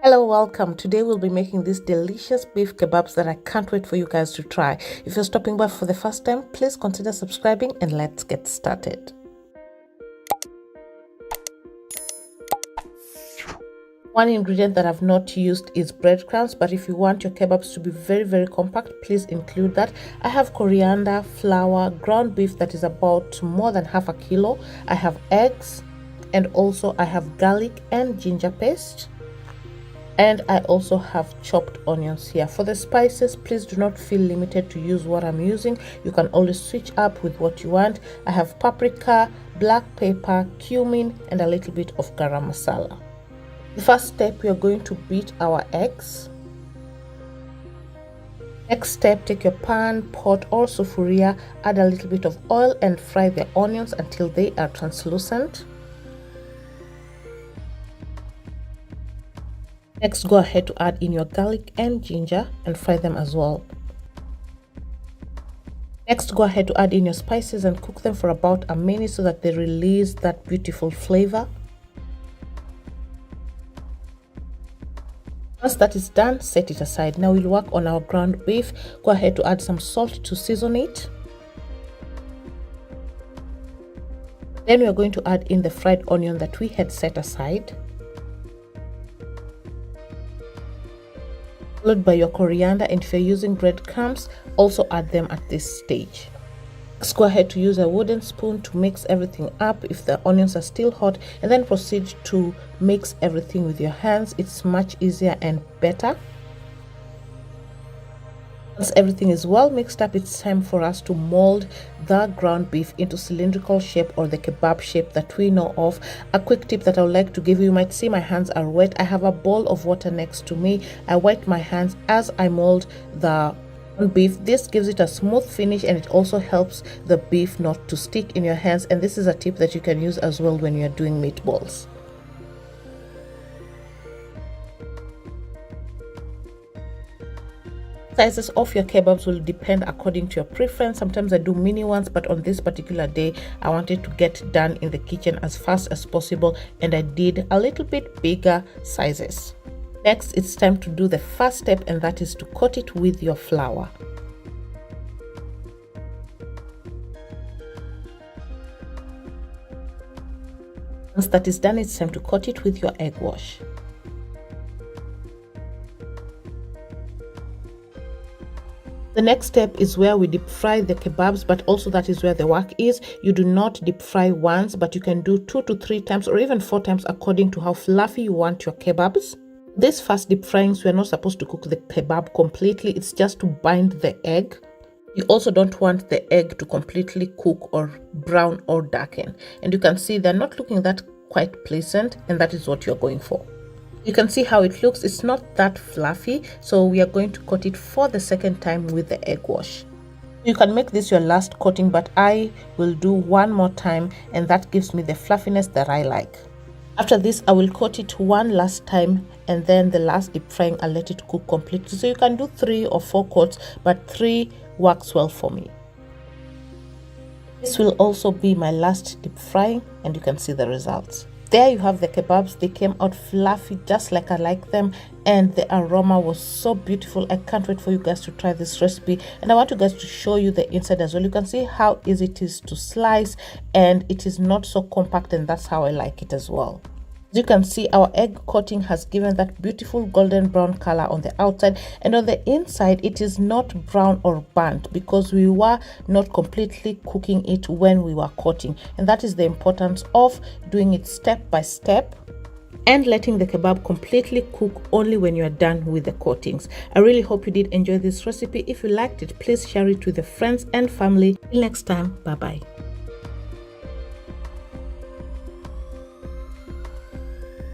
Hello, welcome. Today we'll be making these delicious beef kebabs that I can't wait for you guys to try. If you're stopping by for the first time, please consider subscribing and let's get started. One ingredient that I've not used is breadcrumbs, but if you want your kebabs to be very compact, please include that. I have coriander, flour, ground beef that is about more than half a kilo. I have eggs, and also I have garlic and ginger paste. And I also have chopped onions here. For the spices, please do not feel limited to use what I'm using. You can always switch up with what you want. I have paprika, black pepper, cumin, and a little bit of garam masala. The first step, we are going to beat our eggs. Next step, take your pan, pot or sufuria, add a little bit of oil and fry the onions until they are translucent. Next, go ahead to add in your garlic and ginger and fry them as well. Next, go ahead to add in your spices and cook them for about a minute so that they release that beautiful flavor. Once that is done, set it aside. Now we'll work on our ground beef. Go ahead to add some salt to season it. Then we are going to add in the fried onion that we had set aside, followed by your coriander, and if you're using breadcrumbs, also add them at this stage. Next, go ahead to use a wooden spoon to mix everything up if the onions are still hot, and then proceed to mix everything with your hands. It's much easier and better. Once everything is well mixed up, it's time for us to mold the ground beef into cylindrical shape or the kebab shape that we know of. A quick tip that I would like to give you might see my hands are wet. I have a bowl of water next to me. I wet my hands as I mold the beef. This gives it a smooth finish and it also helps the beef not to stick in your hands, and this is a tip that you can use as well when you're doing meatballs. Sizes of your kebabs will depend according to your preference. Sometimes I do mini ones, but on this particular day I wanted to get done in the kitchen as fast as possible, and I did a little bit bigger sizes. Next, it's time to do the first step, and that is to coat it with your flour. Once that is done, it's time to coat it with your egg wash. The next step is where we deep fry the kebabs, but also that is where the work is. You do not deep fry once, but you can do 2 to 3 times or even 4 times according to how fluffy you want your kebabs. This first deep frying, we are not supposed to cook the kebab completely. It's just to bind the egg. You also don't want the egg to completely cook or brown or darken. And you can see they're not looking that quite pleasant, and that is what you're going for. You can see how it looks. It's not that fluffy, so we are going to coat it for the second time with the egg wash. You can make this your last coating, but I will do one more time, and that gives me the fluffiness that I like. After this, I will coat it one last time, and then the last deep frying I'll let it cook completely. So you can do 3 or 4 coats, but 3 works well for me. This will also be my last deep frying, and you can see the results. There you have the kebabs. They came out fluffy just like I like them, and the aroma was so beautiful. I can't wait for you guys to try this recipe, and I want you guys to show you the inside as well. You can see how easy it is to slice, and it is not so compact, and that's how I like it as well. As you can see, our egg coating has given that beautiful golden brown color on the outside, and on the inside it is not brown or burnt because we were not completely cooking it when we were coating, and that is the importance of doing it step by step and letting the kebab completely cook only when you are done with the coatings. I really hope you did enjoy this recipe. If you liked it, please share it with your friends and family. Till next time, bye bye.